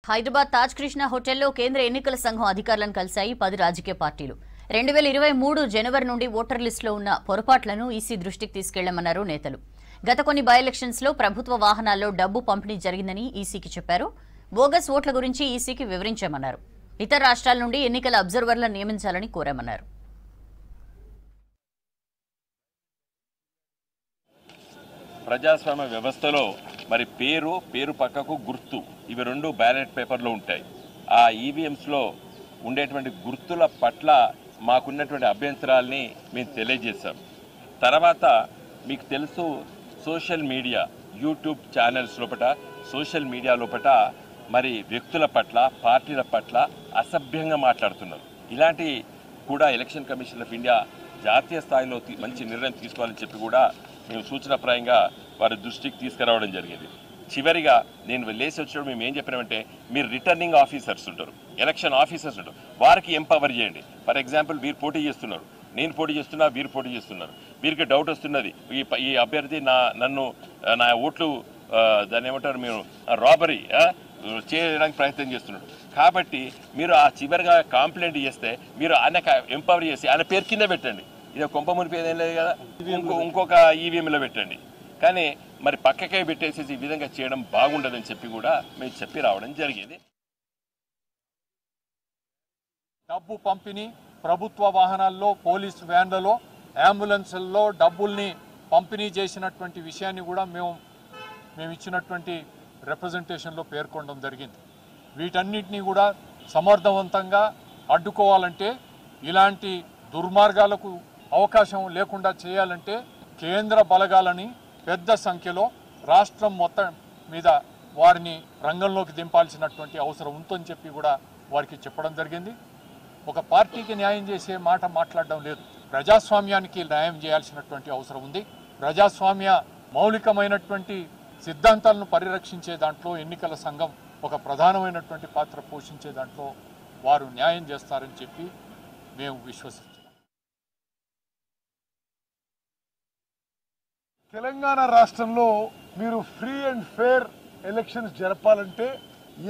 హైదరాబాద్ తాజ్ కృష్ణ హోటల్లో కేంద్ర ఎన్నికల సంఘం అధికారులను కలిశాయి 10 రాజకీయ పార్టీలు. 2023 జనవరి నుండి ఓటర్ లిస్టులో ఉన్న పొరపాట్లను ఈసీ దృష్టికి తీసుకెళ్లామన్నారు నేతలు. గత కొన్ని బై ఎలక్షన్స్ లో ప్రభుత్వ వాహనాల్లో డబ్బు పంపిణీ జరిగిందని ఈసీకి చెప్పారు. బోగస్ ఓట్ల గురించి ఈసీకి వివరించామన్నారు. ఇతర రాష్ట్రాల నుండి ఎన్నికల అబ్జర్వర్లను నియమించాలని కోరామన్నారు. ప్రజాస్వామ్య వ్యవస్థలో మరి పేరు పక్కకు గుర్తు ఇవి రెండు బ్యాలెట్ పేపర్లో ఉంటాయి. ఆ ఈవీఎంస్లో ఉండేటువంటి గుర్తుల పట్ల మాకున్నటువంటి అభ్యంతరాల్ని మేము తెలియజేశాం. తర్వాత మీకు తెలుసు సోషల్ మీడియా యూట్యూబ్ ఛానల్స్ లోపల సోషల్ మీడియా లోపల మరి వ్యక్తుల పట్ల పార్టీల పట్ల అసభ్యంగా మాట్లాడుతున్నారు. ఇలాంటి కూడా ఎలక్షన్ కమిషన్ ఆఫ్ ఇండియా జాతీయ స్థాయిలో మంచి నిర్ణయం తీసుకోవాలని చెప్పి కూడా మేము సూచనప్రాయంగా వారి దృష్టికి తీసుకురావడం జరిగింది. చివరిగా నేను లేచి వచ్చినప్పుడు మేము ఏం చెప్పినామంటే, మీరు రిటర్నింగ్ ఆఫీసర్స్ ఉంటారు, ఎలక్షన్ ఆఫీసర్స్ ఉంటారు, వారికి ఎంపవర్ చేయండి. ఫర్ ఎగ్జాంపుల్ వీరు పోటీ చేస్తున్నారు, నేను పోటీ చేస్తున్నా, వీరు పోటీ చేస్తున్నారు, వీరికి డౌట్ వస్తున్నది ఈ అభ్యర్థి నా ఓట్లు దాన్ని ఏమంటారు మీరు రాబరీ చేయడానికి ప్రయత్నం చేస్తున్నాడు కాబట్టి మీరు ఆ చివరిగా కంప్లైంట్ చేస్తే మీరు ఆయనకు ఎంపవర్ చేసి ఆయన పేరు కింద పెట్టండి. ఇది కొంప మునిపేది ఏం లేదు కదా, ఇంకొక ఈవీఎంలో పెట్టండి. కానీ మరి పక్కకే పెట్టేసి ఈ విధంగా చేయడం బాగుండదని చెప్పి కూడా మేము చెప్పి రావడం జరిగేది. డబ్బు పంపిణీ ప్రభుత్వ వాహనాల్లో, పోలీసు వ్యాన్లలో, అంబులెన్సుల్లో డబ్బుల్ని పంపిణీ చేసినటువంటి విషయాన్ని కూడా మేము ఇచ్చినటువంటి రిప్రజెంటేషన్లో పేర్కొనడం జరిగింది. వీటన్నిటినీ కూడా సమర్థవంతంగా అడ్డుకోవాలంటే, ఇలాంటి దుర్మార్గాలకు అవకాశం లేకుండా చేయాలంటే కేంద్ర బలగాలని పెద్ద సంఖ్యలో రాష్ట్రం మొత్తం మీద వారిని రంగంలోకి దింపాల్సినటువంటి అవసరం ఉందని చెప్పి కూడా వారికి చెప్పడం జరిగింది. ఒక పార్టీకి న్యాయం చేసే మాట మాట్లాడడం లేదు, ప్రజాస్వామ్యానికి న్యాయం చేయాల్సినటువంటి అవసరం ఉంది. ప్రజాస్వామ్య మౌలికమైనటువంటి సిద్ధాంతాలను పరిరక్షించే దాంట్లో ఎన్నికల సంఘం ఒక ప్రధానమైనటువంటి పాత్ర పోషించే దాంట్లో వారు న్యాయం చేస్తారని చెప్పి మేము విశ్వసిస్తున్నాం. తెలంగాణ రాష్ట్రంలో మీరు ఫ్రీ అండ్ ఫెయిర్ ఎలక్షన్స్ జరపాలంటే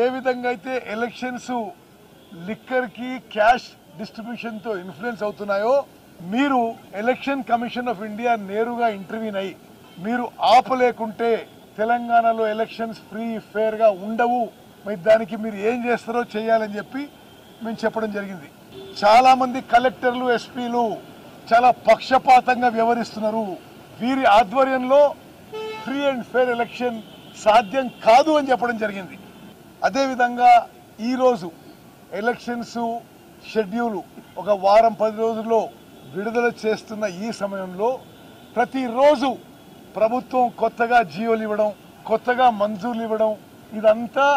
ఏ విధంగా అయితే ఎలక్షన్స్ లిక్కర్కి క్యాష్ డిస్ట్రిబ్యూషన్తో ఇన్ఫ్లుయెన్స్ అవుతున్నాయో, మీరు ఎలక్షన్ కమిషన్ ఆఫ్ ఇండియా నేరుగా ఇంటర్వ్యూన్ అయ్యి మీరు ఆపలేకుంటే తెలంగాణలో ఎలక్షన్స్ ఫ్రీ ఫెయిర్గా ఉండవు, మరి దానికి మీరు ఏం చేస్తారో చేయాలని చెప్పి మేము చెప్పడం జరిగింది. చాలామంది కలెక్టర్లు, ఎస్పీలు చాలా పక్షపాతంగా వ్యవహరిస్తున్నారు. వీరి ఆధ్వర్యంలో ఫ్రీ అండ్ ఫెయిర్ ఎలక్షన్ సాధ్యం కాదు అని చెప్పడం జరిగింది. అదేవిధంగా ఈరోజు ఎలక్షన్స్ షెడ్యూల్ ఒక వారం 10 రోజుల్లో విడుదల చేస్తున్న ఈ సమయంలో ప్రతిరోజు ప్రభుత్వం కొత్తగా జియోలు ఇవ్వడం, కొత్తగా మంజూర్లు ఇవ్వడం, ఇదంతా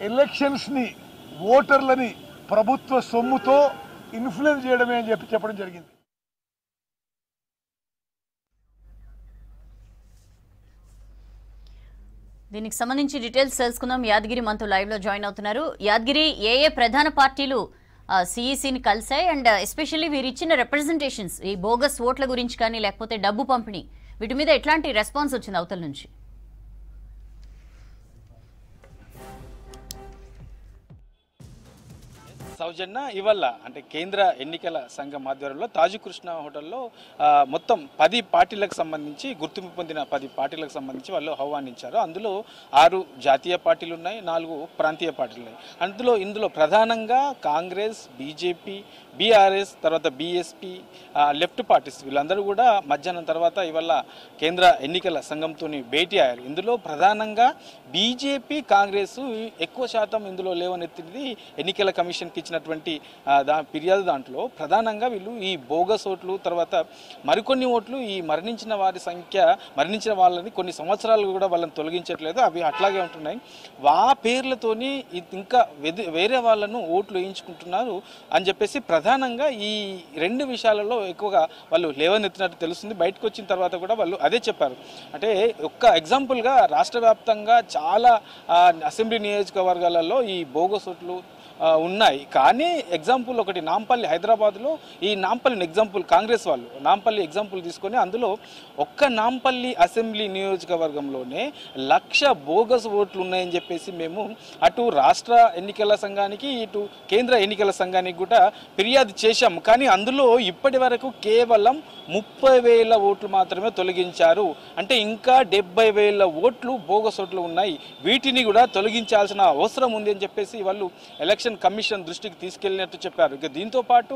ఎలక్షన్స్ని, ఓటర్లని ప్రభుత్వ సొమ్ముతో ఇన్ఫ్లుయెన్స్ చేయడమే అని చెప్పడం జరిగింది. దీనికి సంబంధించి డీటెయిల్స్ తెలుసుకుందాం. యాదగిరి మనతో లైవ్ లో జాయిన్ అవుతున్నారు. యాదగిరి, ఏ ప్రధాన పార్టీలు సిఈసిని కలిసాయి అండ్ ఎస్పెషల్లీ వీరు ఇచ్చిన రిప్రజెంటేషన్స్ ఈ బోగస్ ఓట్ల గురించి కానీ లేకపోతే డబ్బు పంపిణీ వీటి మీద ఎట్లాంటి రెస్పాన్స్ వచ్చింది అవతల నుంచి? సౌజన్య, ఇవాళ అంటే కేంద్ర ఎన్నికల సంఘం ఆధ్వర్యంలో తాజ్ కృష్ణ హోటల్లో మొత్తం 10 పార్టీలకు సంబంధించి, గుర్తింపు పొందిన 10 పార్టీలకు సంబంధించి వాళ్ళు ఆహ్వానించారు. అందులో 6 జాతీయ పార్టీలు ఉన్నాయి, 4 ప్రాంతీయ పార్టీలు ఉన్నాయి. ఇందులో ప్రధానంగా కాంగ్రెస్, బీజేపీ, బీఆర్ఎస్, తర్వాత బీఎస్పీ, లెఫ్ట్ పార్టీస్ వీళ్ళందరూ కూడా మధ్యాహ్నం తర్వాత ఇవాళ కేంద్ర ఎన్నికల సంఘంతో భేటీ అయ్యారు. ఇందులో ప్రధానంగా బీజేపీ, కాంగ్రెస్ ఎక్కువ శాతం ఇందులో లేవనెత్తినది ఎన్నికల కమిషన్కి ఇచ్చినటువంటి ఫిర్యాదు. దాంట్లో ప్రధానంగా వీళ్ళు ఈ బోగస్ ఓట్లు, తర్వాత మరికొన్ని ఓట్లు, ఈ మరణించిన వాళ్ళని కొన్ని సంవత్సరాలు కూడా వాళ్ళని తొలగించట్లేదు, అవి అట్లాగే ఉంటున్నాయి. పేర్లతోని ఇంకా వేరే వాళ్ళను ఓట్లు వేయించుకుంటున్నారు అని చెప్పేసి ప్రధానంగా ఈ 2 విషయాలలో ఎక్కువగా వాళ్ళు లేవనెత్తినట్టు తెలుస్తుంది. బయటకు వచ్చిన తర్వాత కూడా వాళ్ళు అదే చెప్పారు. అంటే ఒక్క ఎగ్జాంపుల్గా రాష్ట్ర వ్యాప్తంగా చాలా అసెంబ్లీ నియోజకవర్గాలలో ఈ బోగస్ ఓట్లు ఉన్నాయి. కానీ ఎగ్జాంపుల్ ఒకటి నాంపల్లి, హైదరాబాద్లో ఈ నాంపల్లిని ఎగ్జాంపుల్ కాంగ్రెస్ వాళ్ళు నాంపల్లి ఎగ్జాంపుల్ తీసుకొని అందులో ఒక్క నాంపల్లి అసెంబ్లీ నియోజకవర్గంలోనే 1,00,000 బోగస్ ఓట్లు ఉన్నాయని చెప్పేసి మేము అటు రాష్ట్ర ఎన్నికల సంఘానికి ఇటు కేంద్ర ఎన్నికల సంఘానికి కూడా ఫిర్యాదు చేశాం. కానీ అందులో ఇప్పటి వరకు కేవలం 30,000 ఓట్లు మాత్రమే తొలగించారు. అంటే ఇంకా 70,000 ఓట్లు బోగస్ ఓట్లు ఉన్నాయి. వీటిని కూడా తొలగించాల్సిన అవసరం ఉంది అని చెప్పేసి వాళ్ళు ఎలక్షన్ కమిషన్ దృష్టికి తీసుకెళ్లినట్టు చెప్పారు. ఇక దీంతో పాటు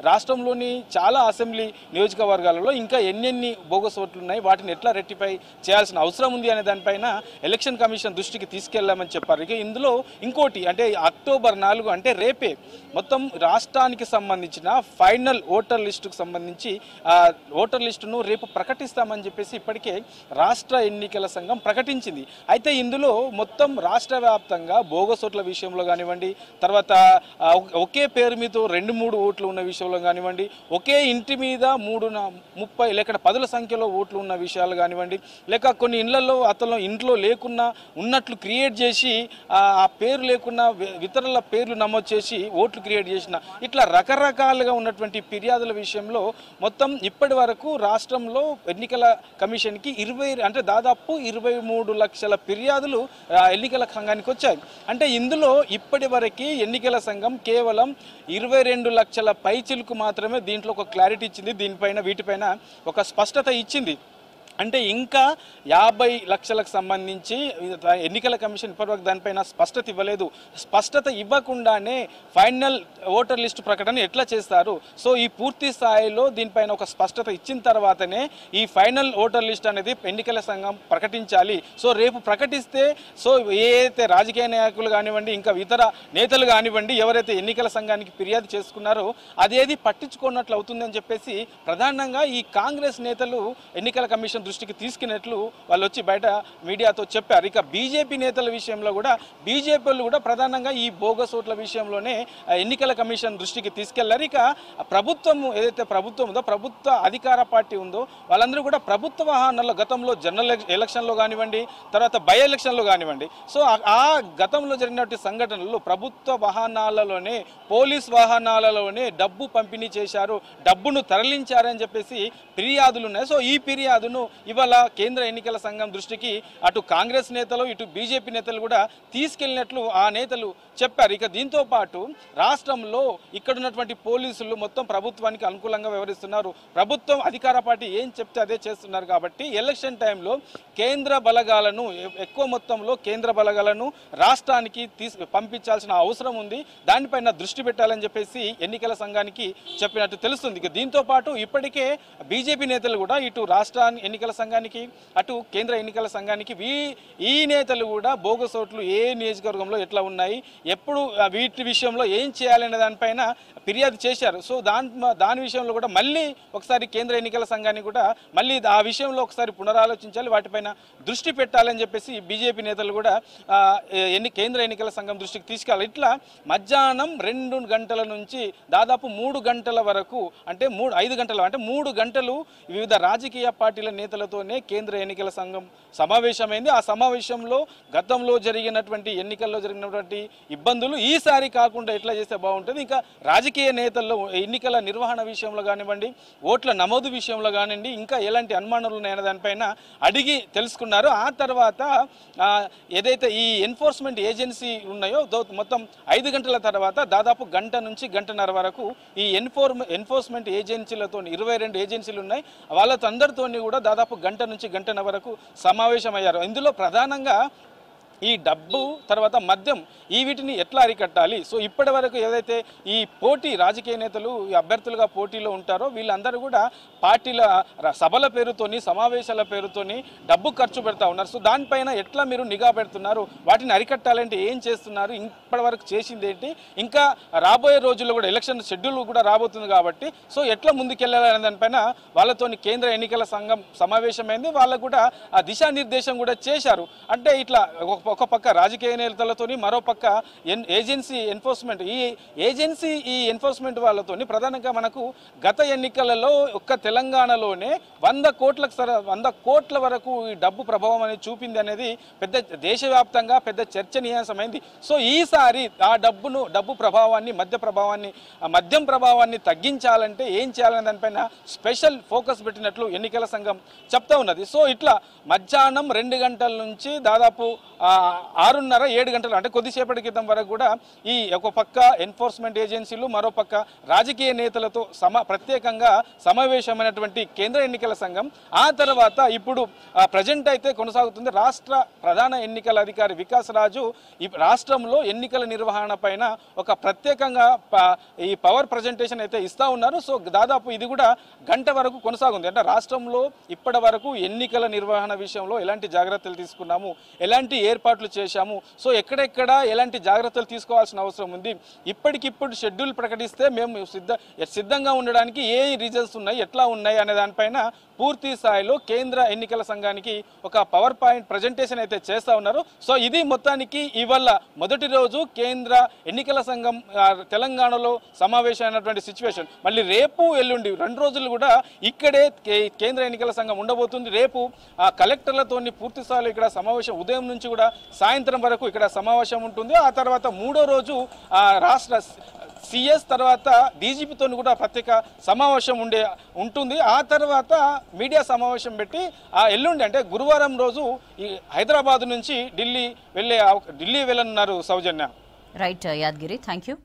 రాష్ట్రంలోని చాలా అసెంబ్లీ నియోజకవర్గాలలో ఇంకా ఎన్నెన్ని బోగస్ ఓట్లు ఉన్నాయి, వాటిని ఎట్లా రెక్టిఫై చేయాల్సిన అవసరం ఉంది అనే దానిపైన ఎలక్షన్ కమిషన్ దృష్టికి తీసుకెళ్లామని చెప్పారు. ఇక ఇందులో ఇంకోటి అంటే అక్టోబర్ 4 అంటే రేపే మొత్తం రాష్ట్రానికి సంబంధించిన ఫైనల్ ఓటర్ లిస్టుకు సంబంధించి ఓటర్ లిస్టును రేపు ప్రకటిస్తామని చెప్పేసి ఇప్పటికే రాష్ట్ర ఎన్నికల సంఘం ప్రకటించింది. అయితే ఇందులో మొత్తం రాష్ట్ర వ్యాప్తంగా బోగస్ ఓట్ల విషయంలో కానివ్వండి, తర్వాత ఒకే పేరు మీద 2-3 ఓట్లు ఉన్న విషయంలో కానివ్వండి, ఒకే ఇంటి మీద 30 లేక 10 సంఖ్యలో ఓట్లు ఉన్న విషయాలు కానివ్వండి, లేక కొన్ని ఇళ్లలో అతను ఇంట్లో లేకున్నా ఉన్నట్లు క్రియేట్ చేసి ఆ పేరు లేకున్నా ఇతరుల పేర్లు నమోదు చేసి ఓట్లు క్రియేట్ చేసిన ఇట్లా రకరకాలుగా ఉన్నటువంటి ఫిర్యాదుల విషయంలో మొత్తం ఇప్పటి వరకు రాష్ట్రంలో ఎన్నికల కమిషన్కి దాదాపు 23 లక్షల ఫిర్యాదులు ఎన్నికల సంఘానికి వచ్చాయి. అంటే ఇందులో ఇప్పటి వరకు ఎన్నికల సంఘం కేవలం 22 లక్షల పైచిలకు మాత్రమే దీంట్లో ఒక క్లారిటీ ఇచ్చింది, వీటిపైన ఒక స్పష్టత ఇచ్చింది. అంటే ఇంకా 50 లక్షలకు సంబంధించి ఎన్నికల కమిషన్ ఇప్పటివరకు దానిపైన స్పష్టత ఇవ్వలేదు. స్పష్టత ఇవ్వకుండానే ఫైనల్ ఓటర్ లిస్టు ప్రకటన ఎట్లా చేస్తారు? సో ఈ పూర్తి స్థాయిలో దీనిపైన ఒక స్పష్టత ఇచ్చిన తర్వాతనే ఈ ఫైనల్ ఓటర్ లిస్ట్ అనేది ఎన్నికల సంఘం ప్రకటించాలి. సో రేపు ప్రకటిస్తే సో ఏదైతే రాజకీయ నాయకులు కానివ్వండి, ఇంకా ఇతర నేతలు కానివ్వండి, ఎవరైతే ఎన్నికల సంఘానికి ఫిర్యాదు చేసుకున్నారో అదేది పట్టించుకున్నట్లు అవుతుందని చెప్పేసి ప్రధానంగా ఈ కాంగ్రెస్ నేతలు ఎన్నికల కమిషన్ దృష్టికి తీసుకున్నట్లు వాళ్ళు వచ్చి బయట మీడియాతో చెప్పారు. ఇక బీజేపీ నేతల విషయంలో కూడా బీజేపీలు కూడా ప్రధానంగా ఈ బోగస్ ఓట్ల విషయంలోనే ఎన్నికల కమిషన్ దృష్టికి తీసుకెళ్లారు. ఇక ప్రభుత్వం ఏదైతే ప్రభుత్వం ఉందో, ప్రభుత్వ అధికార పార్టీ ఉందో వాళ్ళందరూ కూడా ప్రభుత్వ వాహనాల్లో గతంలో జనరల్ ఎలక్షన్లో కానివ్వండి, తర్వాత బై ఎలక్షన్లో కానివ్వండి, సో ఆ గతంలో జరిగినటువంటి సంఘటనలు ప్రభుత్వ వాహనాలలోనే పోలీస్ వాహనాలలోనే డబ్బు పంపిణీ చేశారు, డబ్బును తరలించారని చెప్పేసి ఫిర్యాదులు ఉన్నాయి. సో ఈ ఫిర్యాదును ఇవాళ కేంద్ర ఎన్నికల సంఘం దృష్టికి అటు కాంగ్రెస్ నేతలు ఇటు బీజేపీ నేతలు కూడా తీసుకెళ్లినట్లు ఆ నేతలు చెప్పారు. ఇక దీంతో పాటు రాష్ట్రంలో ఇక్కడ ఉన్నటువంటి పోలీసులు మొత్తం ప్రభుత్వానికి అనుకూలంగా వ్యవహరిస్తున్నారు. ప్రభుత్వం అధికార పార్టీ ఏం చెప్తే అదే చేస్తున్నారు. కాబట్టి ఎలక్షన్ టైంలో కేంద్ర బలగాలను ఎక్కువ మొత్తంలో కేంద్ర బలగాలను రాష్ట్రానికి పంపించాల్సిన అవసరం ఉంది. దానిపైన దృష్టి పెట్టాలని చెప్పేసి ఎన్నికల సంఘానికి చెప్పినట్టు తెలుస్తుంది. ఇక దీంతో పాటు ఇప్పటికే బీజేపీ నేతలు కూడా ఇటు రాష్ట్ర ఎన్నికల సంఘానికి అటు కేంద్ర ఎన్నికల సంఘానికి ఈ నేతలు కూడా బోగస్ ఓట్లు ఏ నియోజకవర్గంలో ఎట్లా ఉన్నాయి, ఎప్పుడు వీటి విషయంలో ఏం చేయాలనే దానిపైన ఫిర్యాదు చేశారు. సో దాని విషయంలో కూడా మళ్ళీ ఒకసారి కేంద్ర ఎన్నికల సంఘాన్ని కూడా మళ్ళీ ఆ విషయంలో ఒకసారి పునరాలోచించాలి, వాటిపైన దృష్టి పెట్టాలని చెప్పేసి బీజేపీ నేతలు కూడా కేంద్ర ఎన్నికల సంఘం దృష్టికి తీసుకెళ్ళాలి. ఇట్లా మధ్యాహ్నం 2 గంటల నుంచి దాదాపు 3 గంటల వరకు అంటే 3 గంటలు వివిధ రాజకీయ పార్టీల నేతలతోనే కేంద్ర ఎన్నికల సంఘం సమావేశమైంది. ఆ సమావేశంలో గతంలో జరిగినటువంటి ఎన్నికల్లో జరిగినటువంటి ఇబ్బందులు ఈసారి కాకుండా ఎట్లా చేస్తే బాగుంటుంది, ఇంకా రాజకీయ నేతల్లో ఎన్నికల నిర్వహణ విషయంలో కానివ్వండి, ఓట్ల నమోదు విషయంలో కానివ్వండి, ఇంకా ఎలాంటి అనుమానాలు ఉన్నాయనే దానిపైన అడిగి తెలుసుకున్నారు. ఆ తర్వాత ఏదైతే ఈ ఎన్ఫోర్స్మెంట్ ఏజెన్సీ ఉన్నాయో మొత్తం 5 గంటల తర్వాత దాదాపు గంట నుంచి గంటన్నర వరకు ఈ ఎన్ఫోర్స్మెంట్ ఏజెన్సీలతో 22 ఏజెన్సీలు ఉన్నాయి, వాళ్ళతో అందరితో కూడా దాదాపు గంట నుంచి గంటన్నర వరకు సమావేశమయ్యారు. ఇందులో ప్రధానంగా ఈ డబ్బు తర్వాత మద్యం వీటిని ఎట్లా అరికట్టాలి. సో ఇప్పటి వరకు ఏదైతే ఈ పోటీ రాజకీయ నేతలు ఈ అభ్యర్థులుగా పోటీలో ఉంటారో వీళ్ళందరూ కూడా పార్టీల సభల పేరుతోని సమావేశాల పేరుతోని డబ్బు ఖర్చు పెడతా ఉన్నారు. సో దానిపైన ఎట్లా మీరు నిఘా పెడుతున్నారు, వాటిని అరికట్టాలంటే ఏం చేస్తున్నారు, ఇప్పటి వరకు చేసింది ఏంటి, ఇంకా రాబోయే రోజుల్లో కూడా ఎలక్షన్ షెడ్యూల్ కూడా రాబోతుంది కాబట్టి సో ఎట్లా ముందుకెళ్ళాలనే దానిపైన వాళ్ళతోని కేంద్ర ఎన్నికల సంఘం సమావేశమైంది. వాళ్ళకు కూడా ఆ దిశానిర్దేశం కూడా చేశారు. అంటే ఇట్లా ఒక పక్క రాజకీయ నేతలతోని, మరో పక్క ఏజెన్సీ ఎన్ఫోర్స్మెంట్ ఈ ఎన్ఫోర్స్మెంట్ వాళ్ళతోని ప్రధానంగా మనకు గత ఎన్నికలలో ఒక్క తెలంగాణలోనే 100 కోట్ల వరకు ఈ డబ్బు ప్రభావం అనేది చూపింది అనేది పెద్ద దేశవ్యాప్తంగా పెద్ద చర్చనీయాంశమైంది. సో ఈసారి ఆ డబ్బు ప్రభావాన్ని మద్యం ప్రభావాన్ని తగ్గించాలంటే ఏం చేయాలనే దానిపైన స్పెషల్ ఫోకస్ పెట్టినట్లు ఎన్నికల సంఘం చెప్తా ఉన్నది. సో ఇట్లా మధ్యాహ్నం 2 గంటల నుంచి దాదాపు 6:30 7 గంటలు అంటే కొద్దిసేపటి క్రితం వరకు కూడా ఈ ఒక పక్క ఎన్ఫోర్స్మెంట్ ఏజెన్సీలు, మరో పక్క రాజకీయ నేతలతో ప్రత్యేకంగా సమావేశమైనటువంటి కేంద్ర ఎన్నికల సంఘం ఆ తర్వాత ఇప్పుడు ప్రజెంట్ అయితే కొనసాగుతుంది. రాష్ట్ర ప్రధాన ఎన్నికల అధికారి వికాస్ రాజు ఈ రాష్ట్రంలో ఎన్నికల నిర్వహణ పైన ఒక ప్రత్యేకంగా ఈ పవర్ ప్రజెంటేషన్ అయితే ఇస్తా ఉన్నారు. సో దాదాపు ఇది కూడా గంట వరకు కొనసాగుంది. అంటే రాష్ట్రంలో ఇప్పటి వరకు ఎన్నికల నిర్వహణ విషయంలో ఎలాంటి జాగ్రత్తలు తీసుకున్నాము, ఎలాంటి ఏర్పాట్లు చేశాము, సో ఎక్కడెక్కడ ఎలాంటి జాగ్రత్తలు తీసుకోవాల్సిన అవసరం ఉంది, ఇప్పటికిప్పుడు షెడ్యూల్ ప్రకటిస్తే మేము సిద్ధంగా ఉండడానికి ఏ రీజన్స్ ఉన్నాయి, ఎట్లా ఉన్నాయి అనే దానిపైన పూర్తి స్థాయిలో కేంద్ర ఎన్నికల సంఘానికి ఒక పవర్ పాయింట్ ప్రజెంటేషన్ అయితే చేస్తూ ఉన్నారు. సో ఇది మొత్తానికి ఇవాళ మొదటి రోజు కేంద్ర ఎన్నికల సంఘం తెలంగాణలో సమావేశమైనటువంటి సిచ్యువేషన్. మళ్ళీ రేపు ఎల్లుండి 2 రోజులు కూడా ఇక్కడే కేంద్ర ఎన్నికల సంఘం ఉండబోతుంది. రేపు కలెక్టర్లతో పూర్తి స్థాయిలో ఇక్కడ సమావేశం ఉదయం నుంచి కూడా సాయంత్రం వరకు ఇక్కడ సమావేశం ఉంటుంది. ఆ తర్వాత 3వ రోజు రాష్ట్ర సిఎస్ తర్వాత డీజీపీతో కూడా ప్రత్యేక సమావేశం ఉంటుంది. ఆ తర్వాత మీడియా సమావేశం పెట్టి ఎల్లుండి అంటే గురువారం రోజు ఈ హైదరాబాద్ నుంచి ఢిల్లీ వెళ్ళనున్నారు. సౌజన్య. Right Yadagiri, thank you.